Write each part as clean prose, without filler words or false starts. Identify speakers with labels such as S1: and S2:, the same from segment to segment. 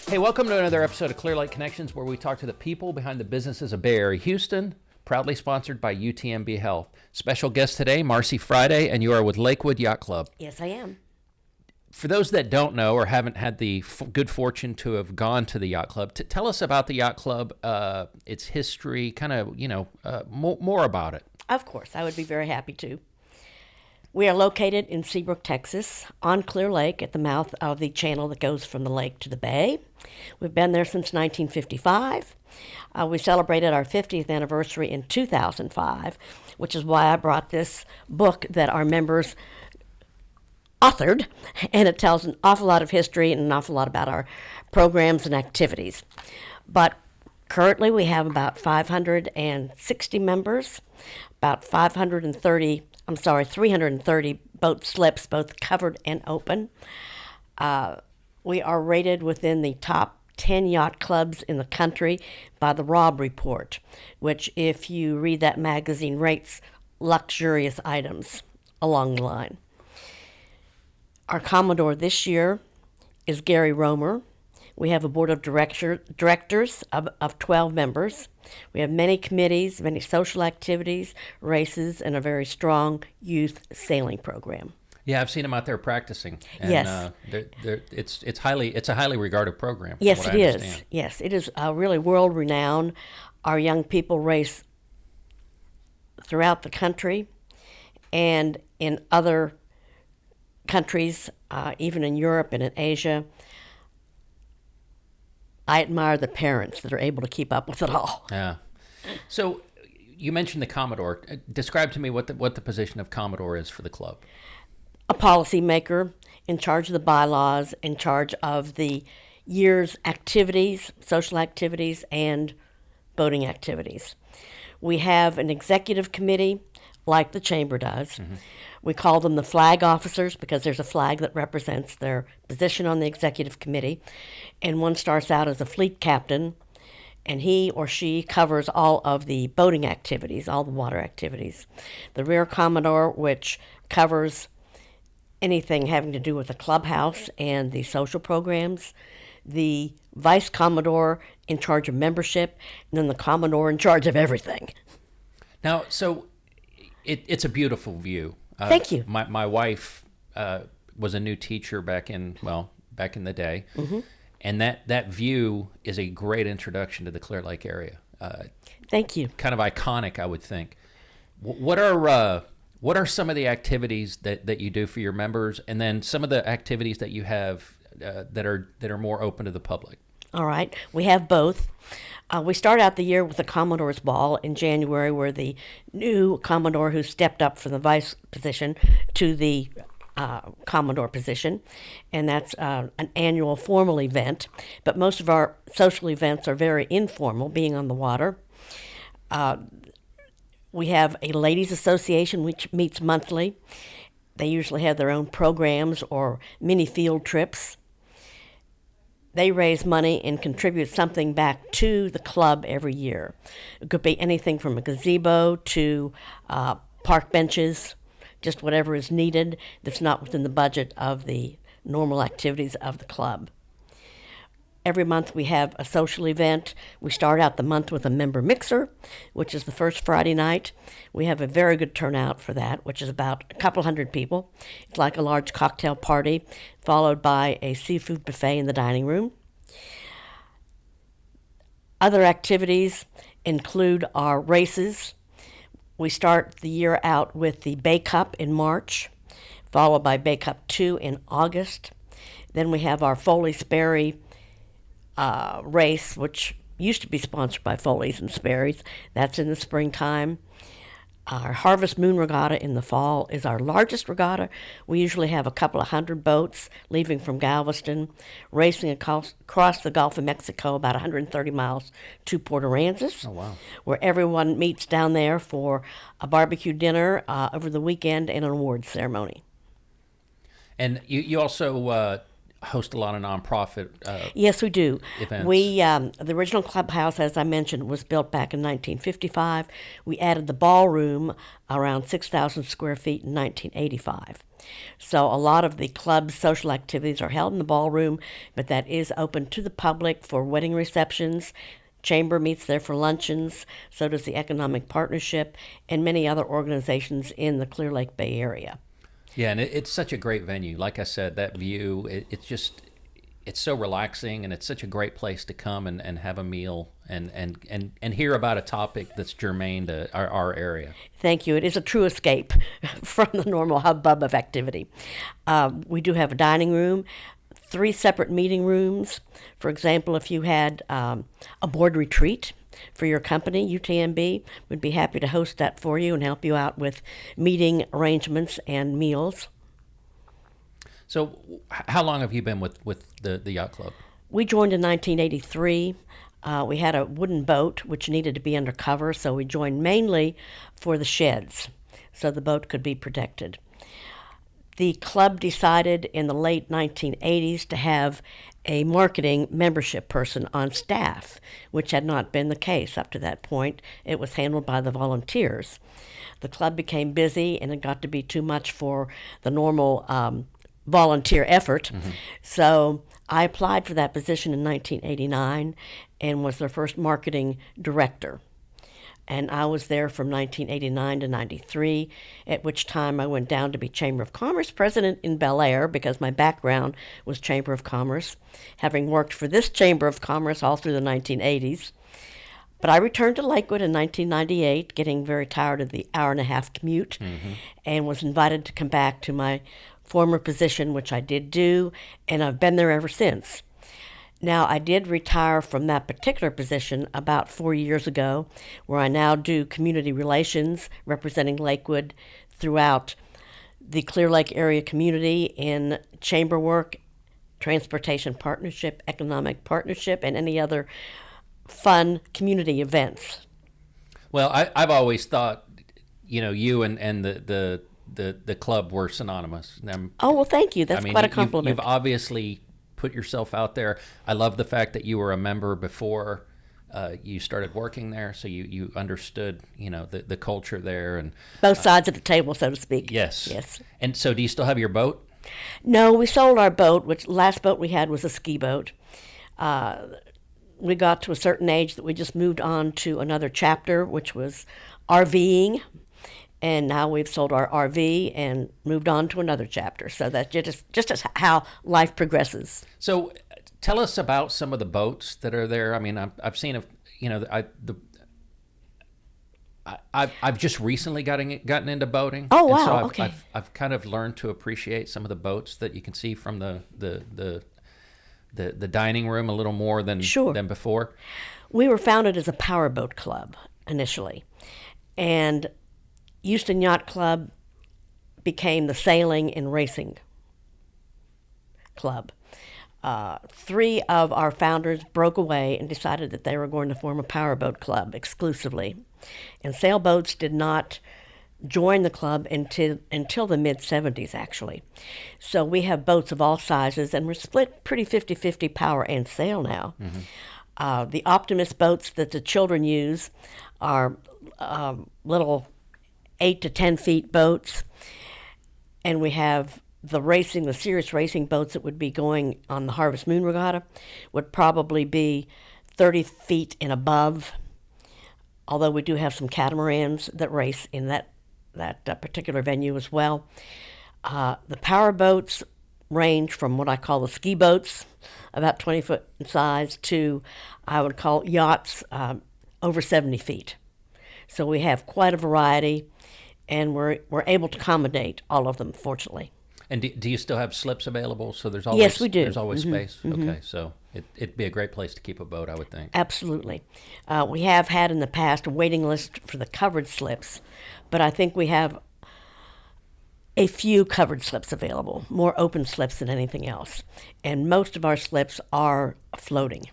S1: Hey, welcome to another episode of Clear Lake Connections, where we talk to the people behind the businesses of Bay Area Houston, proudly sponsored by UTMB Health. Special guest today, Marcy Fryday, and you are with Lakewood Yacht Club.
S2: Yes, I am.
S1: For those that don't know or haven't had the good fortune to have gone to the yacht club, tell us about the yacht club, its history, kind of, more about it.
S2: Of course, I would be very happy to. We are located in Seabrook, Texas, on Clear Lake at the mouth of the channel that goes from the lake to the bay. We've been there since 1955. We celebrated our 50th anniversary in 2005, which is why I brought this book that our members authored, and it tells an awful lot of history and an awful lot about our programs and activities. But currently we have about 560 members, about 330 boat slips, both covered and open. We are rated within the top 10 yacht clubs in the country by the Robb Report, which, if you read that magazine, rates luxurious items along the line. Our Commodore this year is Gary Romer. We have a board of directors of 12 members. We have many committees, many social activities, races, and a very strong youth sailing program.
S1: Yeah, I've seen them out there practicing. And,
S2: yes,
S1: it's a highly regarded program.
S2: Yes, it is. Yes, it is really world renowned. Our young people race throughout the country and in other countries, even in Europe and in Asia. I admire the parents that are able to keep up with it all.
S1: Yeah. So you mentioned the Commodore. Describe to me what the position of Commodore is for the club.
S2: A policy maker in charge of the bylaws, in charge of the year's activities, social activities, and boating activities. We have an executive committee like the chamber does. Mm-hmm. We call them the flag officers because there's a flag that represents their position on the executive committee. And one starts out as a fleet captain, and he or she covers all of the boating activities, all the water activities. The rear commodore, which covers anything having to do with the clubhouse and the social programs. The vice commodore in charge of membership, and then the commodore in charge of everything.
S1: Now, so it's a beautiful view.
S2: Thank you.
S1: My wife was a new teacher back in the day, mm-hmm. and that view is a great introduction to the Clear Lake area.
S2: Thank you.
S1: Kind of iconic, I would think. What are some of the activities that you do for your members, and then some of the activities that you have that are more open to the public?
S2: All right, we have both. We start out the year with the Commodore's Ball in January, where the new Commodore who stepped up from the vice position to the Commodore position, and that's an annual formal event. But most of our social events are very informal, being on the water. We have a ladies' association which meets monthly. They usually have their own programs or mini field trips. They raise money and contribute something back to the club every year. It could be anything from a gazebo to park benches, just whatever is needed that's not within the budget of the normal activities of the club. Every month we have a social event. We start out the month with a member mixer, which is the first Friday night. We have a very good turnout for that, which is about a couple hundred people. It's like a large cocktail party, followed by a seafood buffet in the dining room. Other activities include our races. We start the year out with the Bay Cup in March, followed by Bay Cup 2 in August. Then we have our Foley Sperry race, which used to be sponsored by Foley's and Sperry's. That's in the springtime. Our Harvest Moon Regatta in the fall is our largest regatta. We usually have a couple of hundred boats leaving from Galveston, racing across the Gulf of Mexico, about 130 miles to Port Aransas,
S1: oh, wow.
S2: where everyone meets down there for a barbecue dinner over the weekend and an awards ceremony.
S1: And you also host a lot of nonprofit
S2: Yes, we do.
S1: events.
S2: The original clubhouse, as I mentioned, was built back in 1955. We added the ballroom around 6,000 square feet in 1985. So a lot of the club's social activities are held in the ballroom, but that is open to the public for wedding receptions. Chamber meets there for luncheons, so does the Economic Partnership, and many other organizations in the Clear Lake Bay Area.
S1: Yeah, and it's such a great venue. Like I said, that view, it's so relaxing, and it's such a great place to come and have a meal and hear about a topic that's germane to our area.
S2: Thank you. It is a true escape from the normal hubbub of activity. We do have a dining room, 3 separate meeting rooms. For example, if you had a board retreat for your company, UTMB, we'd be happy to host that for you and help you out with meeting arrangements and meals.
S1: So, how long have you been with the yacht club?
S2: We joined in 1983. We had a wooden boat which needed to be undercover, so we joined mainly for the sheds so the boat could be protected. The club decided in the late 1980s to have a marketing membership person on staff, which had not been the case up to that point. It was handled by the volunteers. The club became busy, and it got to be too much for the normal volunteer effort. Mm-hmm. So I applied for that position in 1989 and was their first marketing director. And I was there from 1989 to 93, at which time I went down to be Chamber of Commerce president in Bel Air because my background was Chamber of Commerce, having worked for this Chamber of Commerce all through the 1980s. But I returned to Lakewood in 1998, getting very tired of the hour-and-a-half commute, and was invited to come back to my former position, which I did do, and I've been there ever since. Now, I did retire from that particular position about 4 years ago, where I now do community relations, representing Lakewood throughout the Clear Lake area community in chamber work, transportation partnership, economic partnership, and any other fun community events.
S1: Well, I've always thought, you and the club were synonymous.
S2: Oh, well, thank you. That's quite a compliment.
S1: You've obviously put yourself out there. I love the fact that you were a member before you started working there, so you understood, the culture there and
S2: both sides of the table, so to speak.
S1: Yes.
S2: Yes.
S1: And so, do you still have your boat?
S2: No, we sold our boat. Which last boat we had was a ski boat. We got to a certain age that we just moved on to another chapter, which was RVing. And now we've sold our RV and moved on to another chapter. So that's just as how life progresses.
S1: So tell us about some of the boats that are there. I mean, I've seen, I've just recently gotten into boating.
S2: Oh, wow.
S1: And so
S2: Okay.
S1: I've kind of learned to appreciate some of the boats that you can see from the dining room a little more than before.
S2: We were founded as a powerboat club initially. And Houston Yacht Club became the sailing and racing club. 3 of our founders broke away and decided that they were going to form a powerboat club exclusively. And sailboats did not join the club until the mid-'70s, actually. So we have boats of all sizes, and we're split pretty 50-50 power and sail now. Mm-hmm. The Optimist boats that the children use are little 8 to 10 feet boats, and we have the serious racing boats that would be going on the Harvest Moon Regatta would probably be 30 feet and above, although we do have some catamarans that race in that particular venue as well. The power boats range from what I call the ski boats, about 20 foot in size, to I would call yachts over 70 feet. So we have quite a variety, and we're able to accommodate all of them, fortunately.
S1: And do you still have slips available? So there's always
S2: yes, we do.
S1: There's always space. Mm-hmm. Okay, so it'd be a great place to keep a boat, I would think.
S2: Absolutely. We have had in the past a waiting list for the covered slips, but I think we have a few covered slips available, more open slips than anything else. And most of our slips are floating.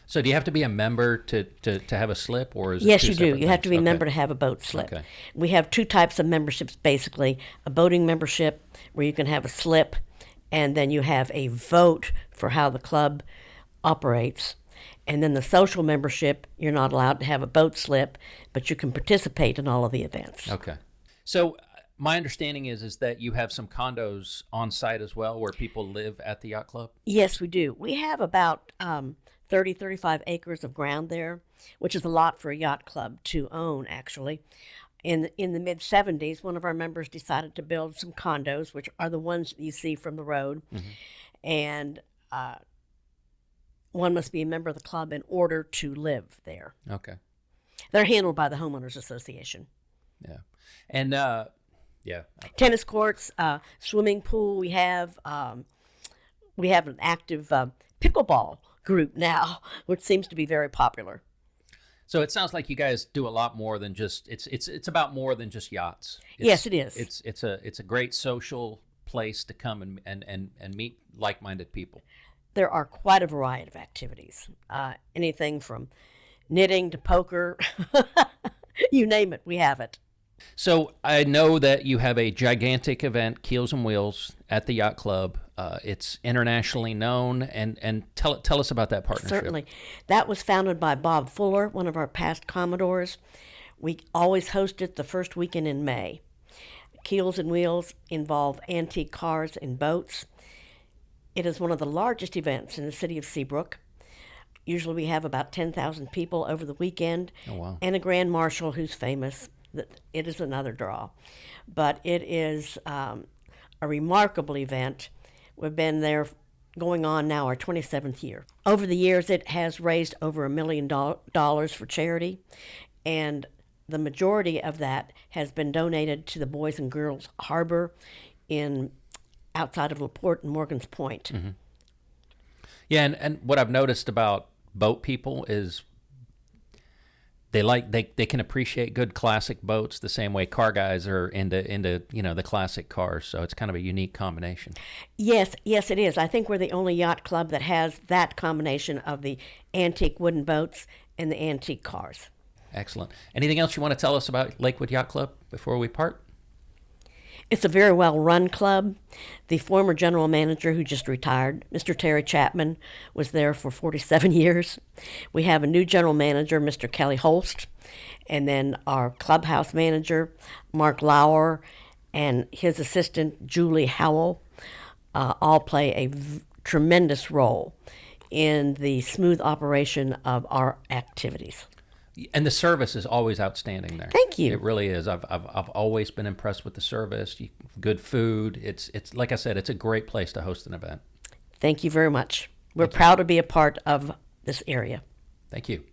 S1: So do you have to be a member to have a slip, or is it
S2: yes,
S1: two
S2: you do. You
S1: things?
S2: have to be a
S1: Okay.
S2: member to have a boat slip.
S1: Okay.
S2: We have 2 types of memberships, basically. A boating membership, where you can have a slip and then you have a vote for how the club operates. And then the social membership, you're not allowed to have a boat slip, but you can participate in all of the events.
S1: Okay. So my understanding is that you have some condos on site as well where people live at the yacht club?
S2: Yes, we do. We have about 30, 35 acres of ground there, which is a lot for a yacht club to own, actually. In the mid 70s, one of our members decided to build some condos, which are the ones that you see from the road. And one must be a member of the club in order to live there.
S1: Okay.
S2: They're handled by the Homeowners Association.
S1: Yeah. And, yeah.
S2: Tennis courts, swimming pool. We have an active pickleball group now, which seems to be very popular.
S1: So it sounds like you guys do a lot more than just it's about more than just yachts.
S2: Yes, it is.
S1: It's a great social place to come and meet like-minded people.
S2: There are quite a variety of activities. Anything from knitting to poker, you name it, we have it.
S1: So I know that you have a gigantic event, Keels Wheels, at the Yacht Club. It's internationally known, and tell us about that partnership.
S2: Certainly. That was founded by Bob Fuller, one of our past Commodores. We always host it the first weekend in May. Keels and Wheels involve antique cars and boats. It is one of the largest events in the city of Seabrook. Usually we have about 10,000 people over the weekend.
S1: Oh, wow.
S2: And a grand marshal who's famous. It is another draw. But it is a remarkable event. We've been there going on now our 27th year. Over the years, it has raised over $1 million for charity, and the majority of that has been donated to the Boys and Girls Harbor outside of LaPorte and Morgan's Point.
S1: Mm-hmm. Yeah, and what I've noticed about boat people is they can appreciate good classic boats the same way car guys are into the classic cars. So it's kind of a unique combination.
S2: Yes, it is. I think we're the only yacht club that has that combination of the antique wooden boats and the antique cars.
S1: Excellent. Anything else you want to tell us about Lakewood Yacht Club before we part?
S2: It's a very well-run club. The former general manager, who just retired, Mr. Terry Chapman, was there for 47 years. We have a new general manager, Mr. Kelly Holst, and then our clubhouse manager, Mark Lauer, and his assistant, Julie Howell, all play a tremendous role in the smooth operation of our activities.
S1: And the service is always outstanding there.
S2: Thank you.
S1: It really is. I've always been impressed with the service. Good food. It's like I said, it's a great place to host an event.
S2: Thank you very much. We're proud to be a part of this area.
S1: Thank you.